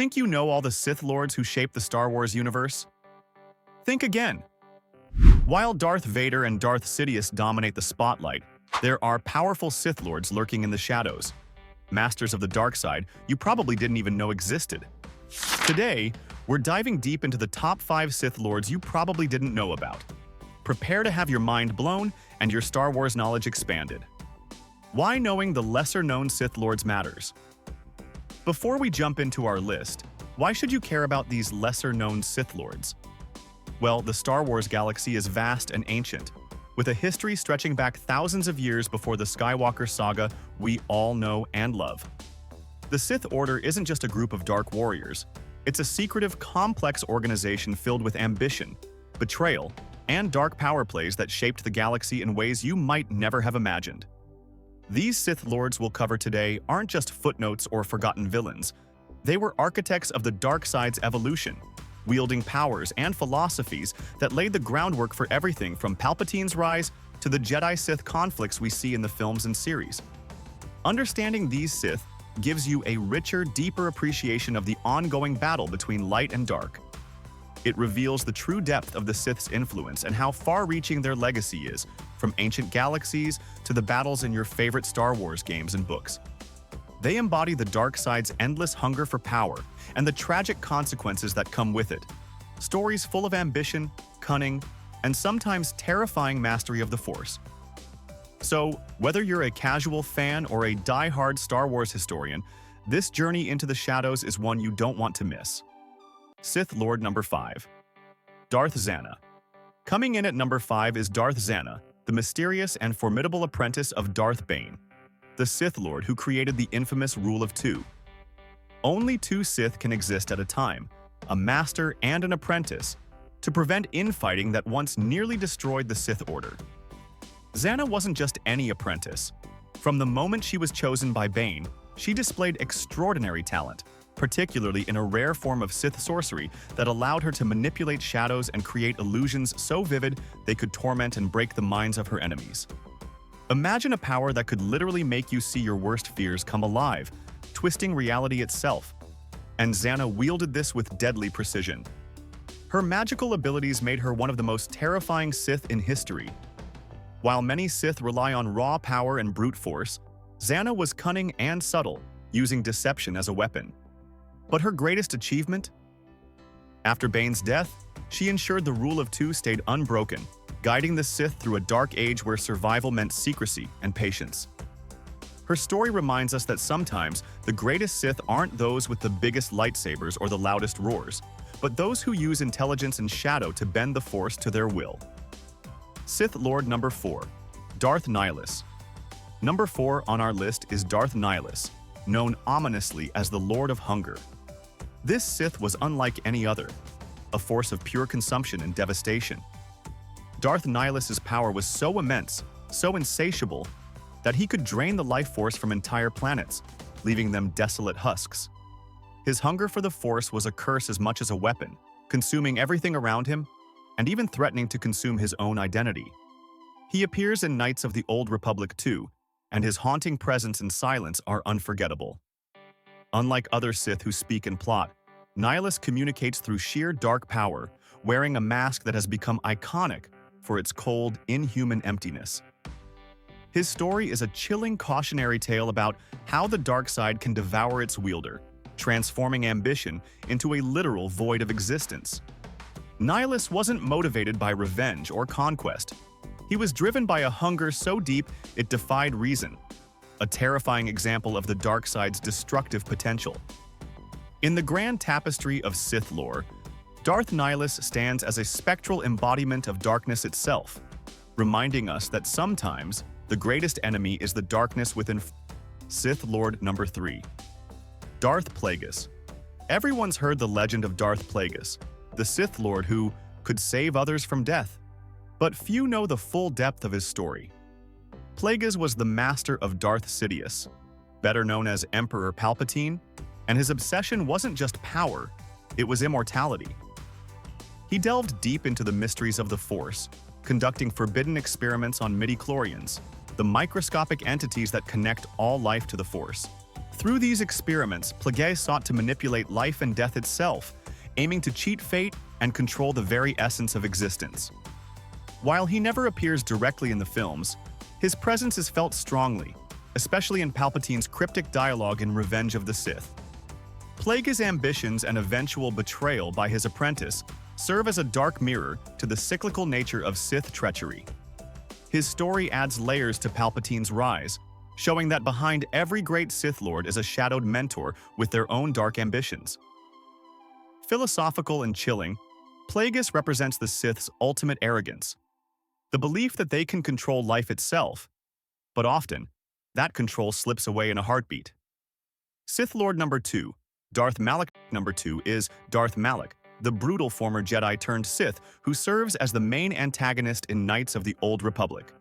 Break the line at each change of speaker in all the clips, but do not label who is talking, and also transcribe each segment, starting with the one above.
Think you know all the Sith Lords who shaped the Star Wars universe? Think again. While Darth Vader and Darth Sidious dominate the spotlight, there are powerful Sith Lords lurking in the shadows. Masters of the dark side you probably didn't even know existed. Today, we're diving deep into the top 5 Sith Lords you probably didn't know about. Prepare to have your mind blown and your Star Wars knowledge expanded. Why knowing the lesser-known Sith Lords matters. Before we jump into our list, why should you care about these lesser-known Sith Lords? Well, the Star Wars galaxy is vast and ancient, with a history stretching back thousands of years before the Skywalker saga we all know and love. The Sith Order isn't just a group of dark warriors. It's a secretive, complex organization filled with ambition, betrayal, and dark power plays that shaped the galaxy in ways you might never have imagined. These Sith Lords we'll cover today aren't just footnotes or forgotten villains. They were architects of the dark side's evolution, wielding powers and philosophies that laid the groundwork for everything from Palpatine's rise to the Jedi-Sith conflicts we see in the films and series. Understanding these Sith gives you a richer, deeper appreciation of the ongoing battle between light and dark. It reveals the true depth of the Sith's influence and how far-reaching their legacy is, from ancient galaxies to the battles in your favorite Star Wars games and books. They embody the dark side's endless hunger for power and the tragic consequences that come with it. Stories full of ambition, cunning, and sometimes terrifying mastery of the Force. So, whether you're a casual fan or a die-hard Star Wars historian, this journey into the shadows is one you don't want to miss. Sith Lord number 5. Darth Zana. Coming in at number 5 is Darth Zana, the mysterious and formidable apprentice of Darth Bane, the Sith Lord who created the infamous Rule of Two. Only 2 Sith can exist at a time, a master and an apprentice, to prevent infighting that once nearly destroyed the Sith Order. Zana wasn't just any apprentice. From the moment she was chosen by Bane, she displayed extraordinary talent, particularly in a rare form of Sith sorcery that allowed her to manipulate shadows and create illusions so vivid they could torment and break the minds of her enemies. Imagine a power that could literally make you see your worst fears come alive, twisting reality itself. And Zana wielded this with deadly precision. Her magical abilities made her one of the most terrifying Sith in history. While many Sith rely on raw power and brute force, Zana was cunning and subtle, using deception as a weapon. But her greatest achievement? After Bane's death, she ensured the Rule of Two stayed unbroken, guiding the Sith through a dark age where survival meant secrecy and patience. Her story reminds us that sometimes the greatest Sith aren't those with the biggest lightsabers or the loudest roars, but those who use intelligence and shadow to bend the Force to their will. Sith Lord number 4. Darth Nihilus. Number 4 on our list is Darth Nihilus, known ominously as the Lord of Hunger. This Sith was unlike any other, a force of pure consumption and devastation. Darth Nihilus's power was so immense, so insatiable, that he could drain the life force from entire planets, leaving them desolate husks. His hunger for the Force was a curse as much as a weapon, consuming everything around him, and even threatening to consume his own identity. He appears in Knights of the Old Republic too, and his haunting presence and silence are unforgettable. Unlike other Sith who speak and plot, Nihilus communicates through sheer dark power, wearing a mask that has become iconic for its cold, inhuman emptiness. His story is a chilling cautionary tale about how the dark side can devour its wielder, transforming ambition into a literal void of existence. Nihilus wasn't motivated by revenge or conquest. He was driven by a hunger so deep it defied reason, a terrifying example of the dark side's destructive potential. In the grand tapestry of Sith lore, Darth Nihilus stands as a spectral embodiment of darkness itself, reminding us that sometimes the greatest enemy is the darkness within. Sith Lord number 3. Darth Plagueis. Everyone's heard the legend of Darth Plagueis, the Sith Lord who could save others from death. But few know the full depth of his story. Plagueis was the master of Darth Sidious, better known as Emperor Palpatine, and his obsession wasn't just power, it was immortality. He delved deep into the mysteries of the Force, conducting forbidden experiments on midi-chlorians, the microscopic entities that connect all life to the Force. Through these experiments, Plagueis sought to manipulate life and death itself, aiming to cheat fate and control the very essence of existence. While he never appears directly in the films, his presence is felt strongly, especially in Palpatine's cryptic dialogue in Revenge of the Sith. Plagueis' ambitions and eventual betrayal by his apprentice serve as a dark mirror to the cyclical nature of Sith treachery. His story adds layers to Palpatine's rise, showing that behind every great Sith Lord is a shadowed mentor with their own dark ambitions. Philosophical and chilling, Plagueis represents the Sith's ultimate arrogance, the belief that they can control life itself, but often, that control slips away in a heartbeat. Sith Lord number 2, Darth Malak number 2 is Darth Malak, the brutal former Jedi turned Sith who serves as the main antagonist in Knights of the Old Republic.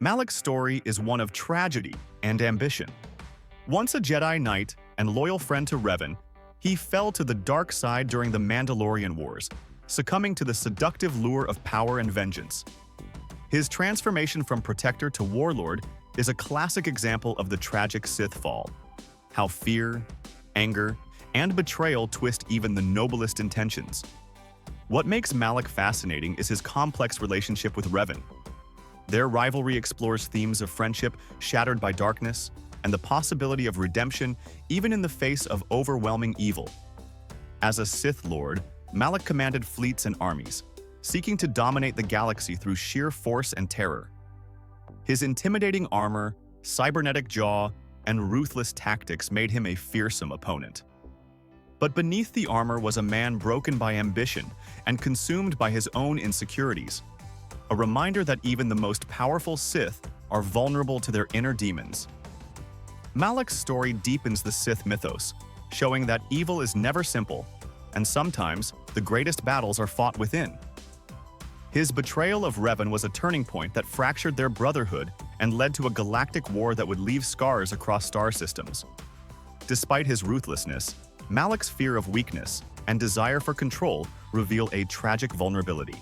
Malak's story is one of tragedy and ambition. Once a Jedi Knight and loyal friend to Revan, he fell to the dark side during the Mandalorian Wars, succumbing to the seductive lure of power and vengeance. His transformation from protector to warlord is a classic example of the tragic Sith fall. How fear, anger, and betrayal twist even the noblest intentions. What makes Malak fascinating is his complex relationship with Revan. Their rivalry explores themes of friendship shattered by darkness and the possibility of redemption even in the face of overwhelming evil. As a Sith Lord, Malak commanded fleets and armies, seeking to dominate the galaxy through sheer force and terror. His intimidating armor, cybernetic jaw, and ruthless tactics made him a fearsome opponent. But beneath the armor was a man broken by ambition and consumed by his own insecurities, a reminder that even the most powerful Sith are vulnerable to their inner demons. Malak's story deepens the Sith mythos, showing that evil is never simple, and sometimes the greatest battles are fought within. His betrayal of Revan was a turning point that fractured their brotherhood and led to a galactic war that would leave scars across star systems. Despite his ruthlessness, Malak's fear of weakness and desire for control reveal a tragic vulnerability.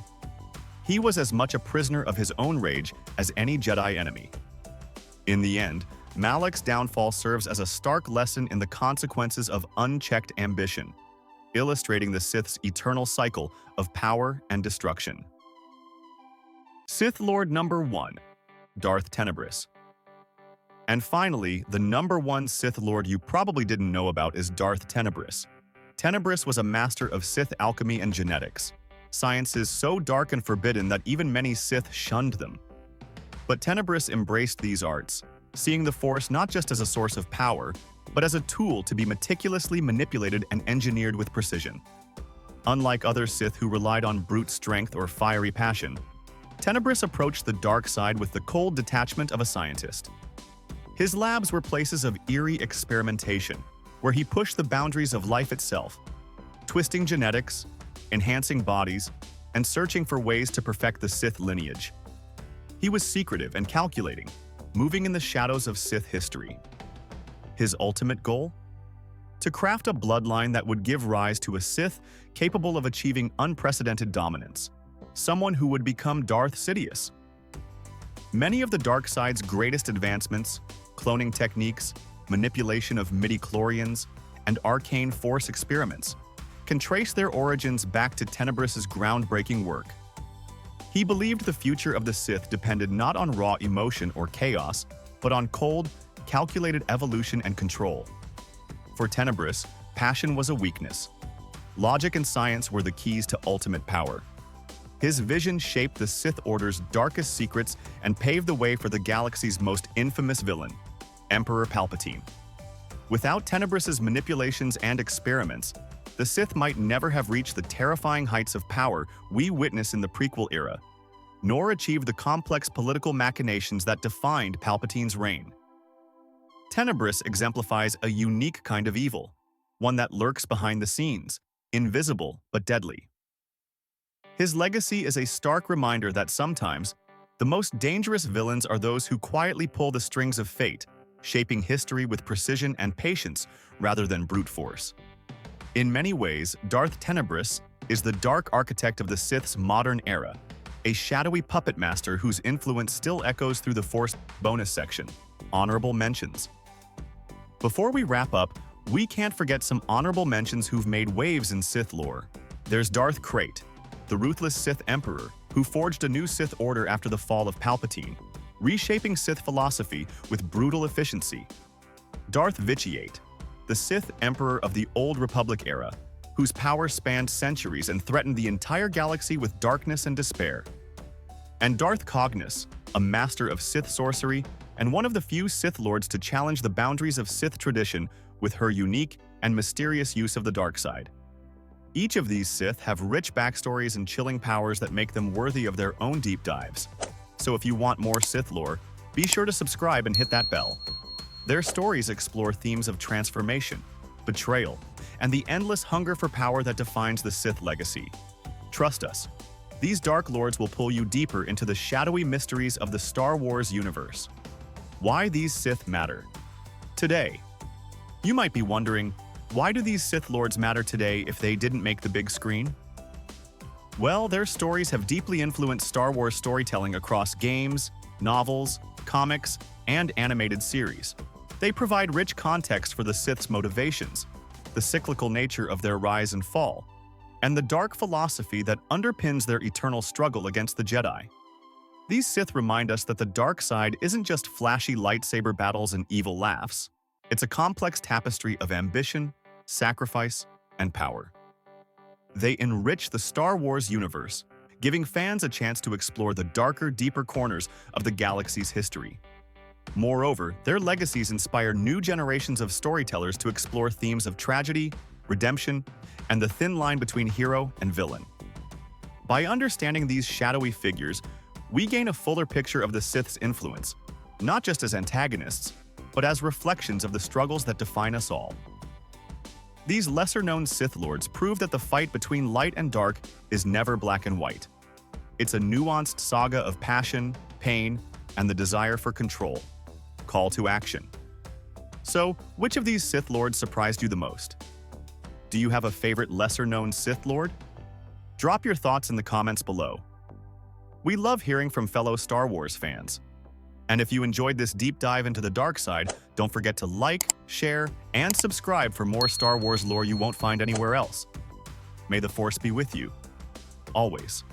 He was as much a prisoner of his own rage as any Jedi enemy. In the end, Malak's downfall serves as a stark lesson in the consequences of unchecked ambition, illustrating the Sith's eternal cycle of power and destruction. Sith Lord number 1, Darth Tenebris. And finally, the number 1 Sith Lord you probably didn't know about is Darth Tenebris. Tenebris was a master of Sith alchemy and genetics, sciences so dark and forbidden that even many Sith shunned them. But Tenebris embraced these arts, seeing the Force not just as a source of power, but as a tool to be meticulously manipulated and engineered with precision. Unlike other Sith who relied on brute strength or fiery passion, Tenebris approached the dark side with the cold detachment of a scientist. His labs were places of eerie experimentation, where he pushed the boundaries of life itself, twisting genetics, enhancing bodies, and searching for ways to perfect the Sith lineage. He was secretive and calculating, moving in the shadows of Sith history. His ultimate goal? To craft a bloodline that would give rise to a Sith capable of achieving unprecedented dominance, someone who would become Darth Sidious. Many of the dark side's greatest advancements, cloning techniques, manipulation of midi-chlorians, and arcane force experiments, can trace their origins back to Tenebris's groundbreaking work. He believed the future of the Sith depended not on raw emotion or chaos, but on cold, calculated evolution and control. For Tenebris, passion was a weakness. Logic and science were the keys to ultimate power. His vision shaped the Sith Order's darkest secrets and paved the way for the galaxy's most infamous villain, Emperor Palpatine. Without Tenebris's manipulations and experiments, the Sith might never have reached the terrifying heights of power we witness in the prequel era, nor achieved the complex political machinations that defined Palpatine's reign. Tenebris exemplifies a unique kind of evil, one that lurks behind the scenes, invisible but deadly. His legacy is a stark reminder that sometimes, the most dangerous villains are those who quietly pull the strings of fate, shaping history with precision and patience rather than brute force. In many ways, Darth Tenebris is the dark architect of the Sith's modern era, a shadowy puppet master whose influence still echoes through the Force bonus section. Honorable mentions. Before we wrap up, we can't forget some honorable mentions who've made waves in Sith lore. There's Darth Krayt, the ruthless Sith Emperor, who forged a new Sith order after the fall of Palpatine, reshaping Sith philosophy with brutal efficiency. Darth Vitiate, the Sith Emperor of the Old Republic era, whose power spanned centuries and threatened the entire galaxy with darkness and despair. And Darth Cognis, a master of Sith sorcery and one of the few Sith lords to challenge the boundaries of Sith tradition with her unique and mysterious use of the dark side. Each of these Sith have rich backstories and chilling powers that make them worthy of their own deep dives. So if you want more Sith lore, be sure to subscribe and hit that bell. Their stories explore themes of transformation, betrayal, and the endless hunger for power that defines the Sith legacy. Trust us, these Dark Lords will pull you deeper into the shadowy mysteries of the Star Wars universe. Why these Sith matter. Today, you might be wondering, why do these Sith Lords matter today if they didn't make the big screen? Well, their stories have deeply influenced Star Wars storytelling across games, novels, comics, and animated series. They provide rich context for the Sith's motivations, the cyclical nature of their rise and fall, and the dark philosophy that underpins their eternal struggle against the Jedi. These Sith remind us that the dark side isn't just flashy lightsaber battles and evil laughs. It's a complex tapestry of ambition, sacrifice, and power. They enrich the Star Wars universe, giving fans a chance to explore the darker, deeper corners of the galaxy's history. Moreover, their legacies inspire new generations of storytellers to explore themes of tragedy, redemption, and the thin line between hero and villain. By understanding these shadowy figures, we gain a fuller picture of the Sith's influence, not just as antagonists, but as reflections of the struggles that define us all. These lesser-known Sith Lords prove that the fight between light and dark is never black and white. It's a nuanced saga of passion, pain, and the desire for control. Call to action. So, which of these Sith Lords surprised you the most? Do you have a favorite lesser-known Sith Lord? Drop your thoughts in the comments below. We love hearing from fellow Star Wars fans. And if you enjoyed this deep dive into the dark side, don't forget to like, share, and subscribe for more Star Wars lore you won't find anywhere else. May the Force be with you, always.